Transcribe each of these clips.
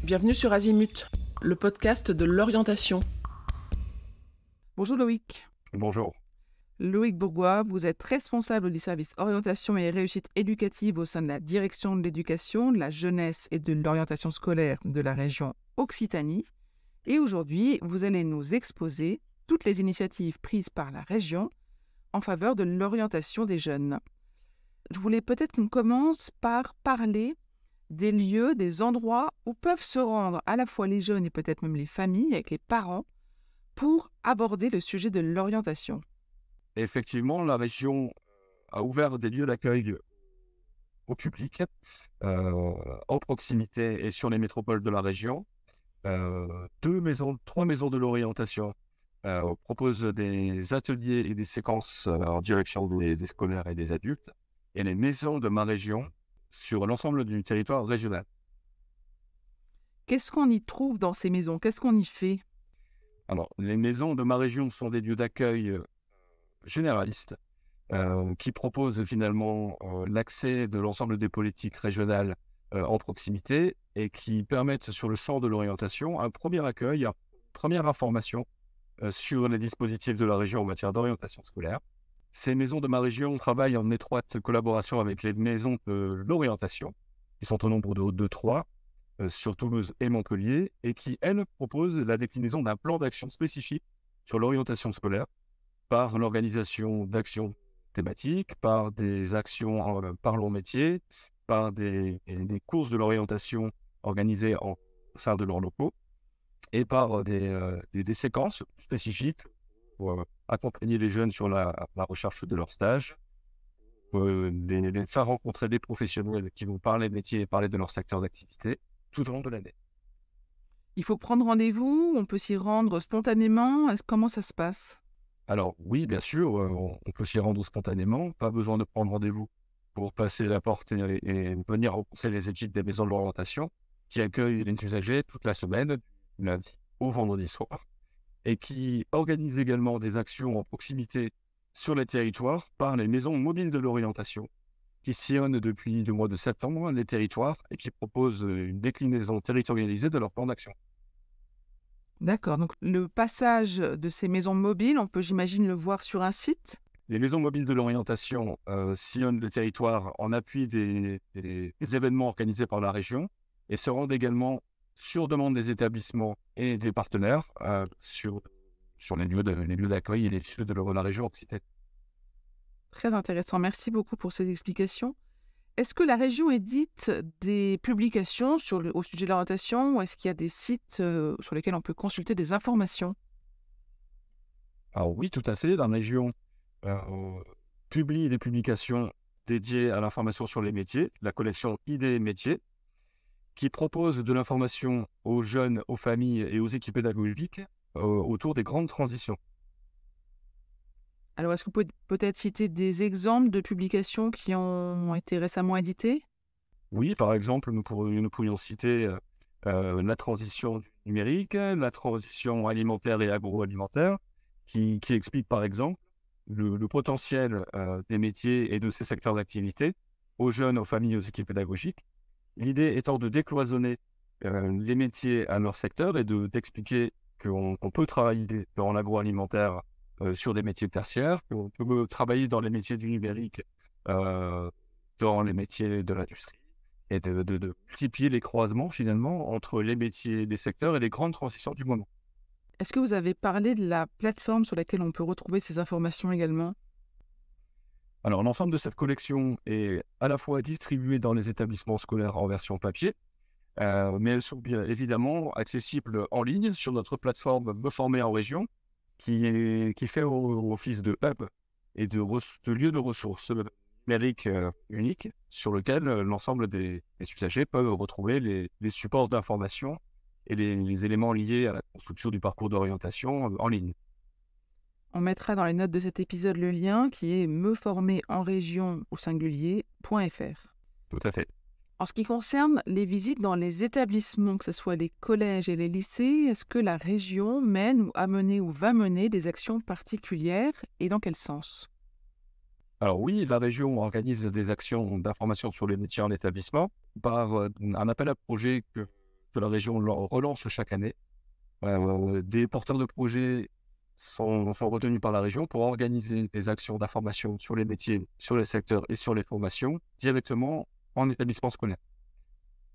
Bienvenue sur Azimut, le podcast de l'orientation. Bonjour Loïc. Bonjour. Loïc Bourgois, vous êtes responsable du service orientation et réussite éducative au sein de la direction de l'éducation, de la jeunesse et de l'orientation scolaire de la région Occitanie. Et aujourd'hui, vous allez nous exposer toutes les initiatives prises par la région en faveur de l'orientation des jeunes. Je voulais peut-être qu'on commence par parler des lieux, des endroits où peuvent se rendre à la fois les jeunes et peut-être même les familles avec les parents pour aborder le sujet de l'orientation. Effectivement, la région a ouvert des lieux d'accueil au public en proximité et sur les métropoles de la région. Trois maisons de l'orientation proposent des ateliers et des séquences en direction des scolaires et des adultes. Et les maisons de ma région sur l'ensemble du territoire régional. Qu'est-ce qu'on y trouve dans ces maisons? Qu'est-ce qu'on y fait? Alors, les maisons de ma région sont des lieux d'accueil généralistes qui proposent finalement l'accès de l'ensemble des politiques régionales en proximité et qui permettent sur le champ de l'orientation un premier accueil, une première information sur les dispositifs de la région en matière d'orientation scolaire. Ces maisons de ma région travaillent en étroite collaboration avec les maisons de l'orientation, qui sont au nombre de 3, sur Toulouse et Montpellier, et qui, elles, proposent la déclinaison d'un plan d'action spécifique sur l'orientation scolaire par l'organisation d'actions thématiques, par des actions en parlons métier, par des courses de l'orientation organisées au sein de leurs locaux, et par des séquences spécifiques pour accompagner les jeunes sur la recherche de leur stage, les faire rencontrer des professionnels qui vont parler métier et parler de leur secteur d'activité tout au long de l'année. Il faut prendre rendez-vous, on peut s'y rendre spontanément. Comment ça se passe? Alors oui, bien sûr, on peut s'y rendre spontanément, pas besoin de prendre rendez-vous pour passer la porte et venir rencontrer les équipes des maisons de l'orientation qui accueillent les usagers toute la semaine, du lundi au vendredi soir, et qui organise également des actions en proximité sur les territoires par les maisons mobiles de l'orientation, qui sillonnent depuis le mois de septembre les territoires et qui proposent une déclinaison territorialisée de leur plan d'action. D'accord, donc le passage de ces maisons mobiles, on peut, j'imagine, le voir sur un site? Les maisons mobiles de l'orientation sillonnent le territoire en appui des événements organisés par la région et se rendent également sur demande des établissements et des partenaires sur les lieux d'accueil et les lieux de la région Occitanie. Très intéressant, merci beaucoup pour ces explications. Est-ce que la région édite des publications au sujet de l'orientation ou est-ce qu'il y a des sites sur lesquels on peut consulter des informations? Alors oui, tout à fait, la région publie des publications dédiées à l'information sur les métiers, la collection Idées et métiers, qui propose de l'information aux jeunes, aux familles et aux équipes pédagogiques autour des grandes transitions. Alors, est-ce que vous pouvez peut-être citer des exemples de publications qui ont été récemment éditées? Oui, par exemple, nous pourrions citer la transition du numérique, la transition alimentaire et agroalimentaire, qui explique par exemple le potentiel des métiers et de ces secteurs d'activité aux jeunes, aux familles et aux équipes pédagogiques. L'idée étant de décloisonner les métiers à leur secteur et d'expliquer qu'on peut travailler dans l'agroalimentaire sur des métiers tertiaires, qu'on peut travailler dans les métiers du numérique, dans les métiers de l'industrie, et de multiplier les croisements finalement entre les métiers des secteurs et les grandes transitions du moment. Est-ce que vous avez parlé de la plateforme sur laquelle on peut retrouver ces informations également? Alors, l'ensemble de cette collection est à la fois distribuée dans les établissements scolaires en version papier, mais elles sont bien évidemment accessibles en ligne sur notre plateforme Me Former en région, qui fait office de hub et de lieu de ressources numériques unique sur lequel l'ensemble des usagers peuvent retrouver les supports d'information et les éléments liés à la construction du parcours d'orientation en ligne. On mettra dans les notes de cet épisode le lien qui est meformerenregion au singulier.fr. Tout à fait. En ce qui concerne les visites dans les établissements, que ce soit les collèges et les lycées, est-ce que la région mène ou a mené ou va mener des actions particulières et dans quel sens? Alors oui, la région organise des actions d'information sur les métiers en établissement par un appel à projet que la région relance chaque année. Des porteurs de projets sont retenus par la région pour organiser des actions d'information sur les métiers, sur les secteurs et sur les formations directement en établissement scolaire.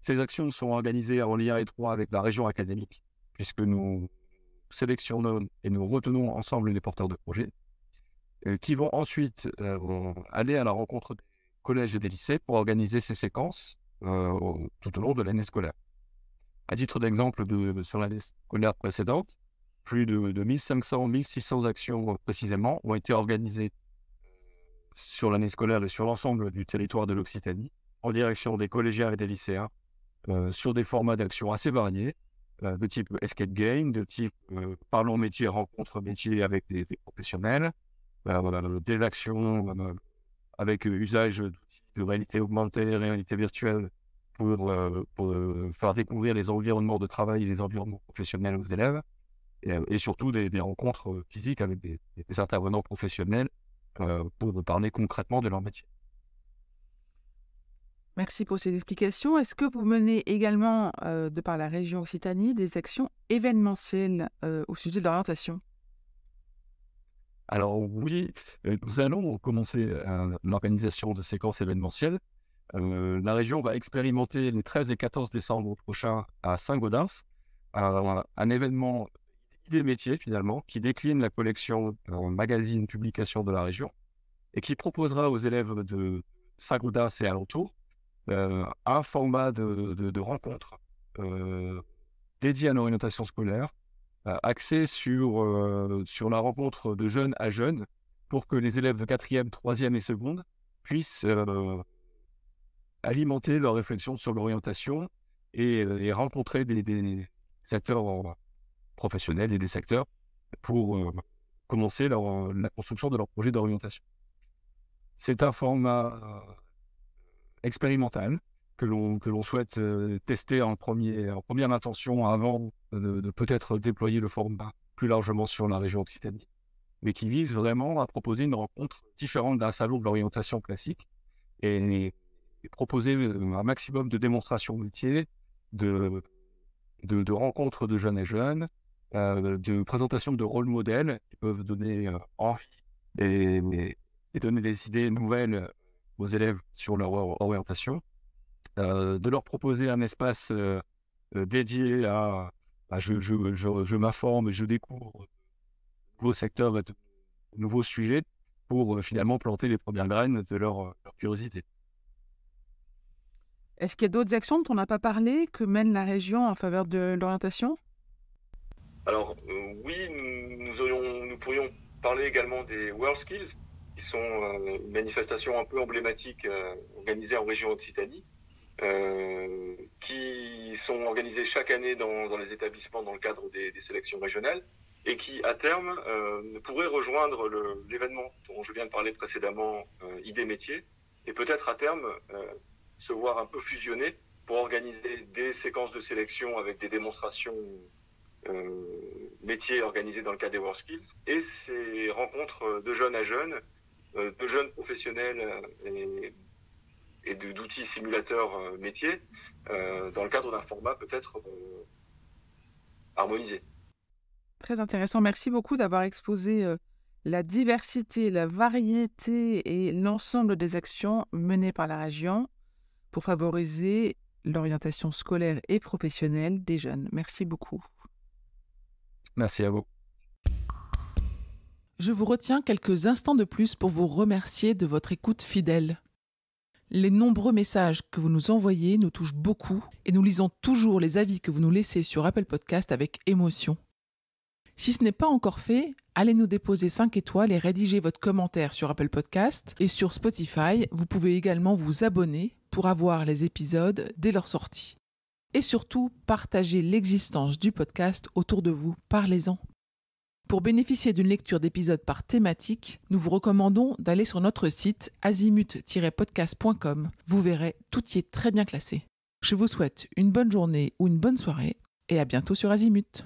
Ces actions sont organisées en lien étroit avec la région académique, puisque nous sélectionnons et nous retenons ensemble les porteurs de projets, qui vont ensuite aller à la rencontre des collèges et des lycées pour organiser ces séquences tout au long de l'année scolaire. À titre d'exemple, sur l'année scolaire précédente, plus de 1500-1600 actions précisément ont été organisées sur l'année scolaire et sur l'ensemble du territoire de l'Occitanie, en direction des collégiens et des lycéens, sur des formats d'action assez variés, de type escape game, de type parlons métier, rencontre métier avec des professionnels, des actions avec usage d'outils de réalité augmentée, réalité virtuelle, pour faire découvrir les environnements de travail et les environnements professionnels aux élèves, et surtout des rencontres physiques avec des intervenants professionnels pour parler concrètement de leur métier. Merci pour ces explications. Est-ce que vous menez également, de par la région Occitanie, des actions événementielles au sujet de l'orientation ? Alors oui, nous allons commencer l'organisation de séquences événementielles. La région va expérimenter les 13 et 14 décembre prochains à Saint-Gaudens un événement idées métiers finalement, qui décline la collection en magazine publication de la région et qui proposera aux élèves de Saint-Gaudens et alentours un format de rencontre dédié à l'orientation scolaire, axé sur la rencontre de jeunes à jeunes, pour que les élèves de 4e, 3e et seconde puissent alimenter leur réflexion sur l'orientation et rencontrer des acteurs professionnels et des secteurs pour commencer la construction de leur projet d'orientation. C'est un format expérimental que l'on souhaite tester en première intention avant de peut-être déployer le format plus largement sur la région Occitanie, mais qui vise vraiment à proposer une rencontre différente d'un salon de l'orientation classique et proposer un maximum de démonstrations métiers, de rencontres de jeunes et jeunes, de présentation de rôles modèles qui peuvent donner envie et donner des idées nouvelles aux élèves sur leur orientation, de leur proposer un espace dédié à je m'informe et je découvre de nouveaux secteurs et de nouveaux sujets pour finalement planter les premières graines de leur curiosité. Est-ce qu'il y a d'autres actions dont on n'a pas parlé que mène la région en faveur de l'orientation ? Alors oui, nous pourrions parler également des WorldSkills, qui sont une manifestation un peu emblématique organisée en région Occitanie, qui sont organisées chaque année dans les établissements dans le cadre des sélections régionales et qui, à terme, pourraient rejoindre l'événement dont je viens de parler précédemment, Idées Métiers, et peut-être à terme se voir un peu fusionner pour organiser des séquences de sélection avec des démonstrations métiers organisés dans le cadre des WorldSkills et ces rencontres de jeunes à jeunes, de jeunes professionnels et d'outils simulateurs métiers dans le cadre d'un format peut-être harmonisé. Très intéressant. Merci beaucoup d'avoir exposé la diversité, la variété et l'ensemble des actions menées par la région pour favoriser l'orientation scolaire et professionnelle des jeunes. Merci beaucoup. Merci à vous. Je vous retiens quelques instants de plus pour vous remercier de votre écoute fidèle. Les nombreux messages que vous nous envoyez nous touchent beaucoup et nous lisons toujours les avis que vous nous laissez sur Apple Podcast avec émotion. Si ce n'est pas encore fait, allez nous déposer 5 étoiles et rédiger votre commentaire sur Apple Podcast et sur Spotify. Vous pouvez également vous abonner pour avoir les épisodes dès leur sortie. Et surtout, partagez l'existence du podcast autour de vous, parlez-en. Pour bénéficier d'une lecture d'épisodes par thématique, nous vous recommandons d'aller sur notre site azimut-podcast.com. Vous verrez, tout y est très bien classé. Je vous souhaite une bonne journée ou une bonne soirée et à bientôt sur Azimut.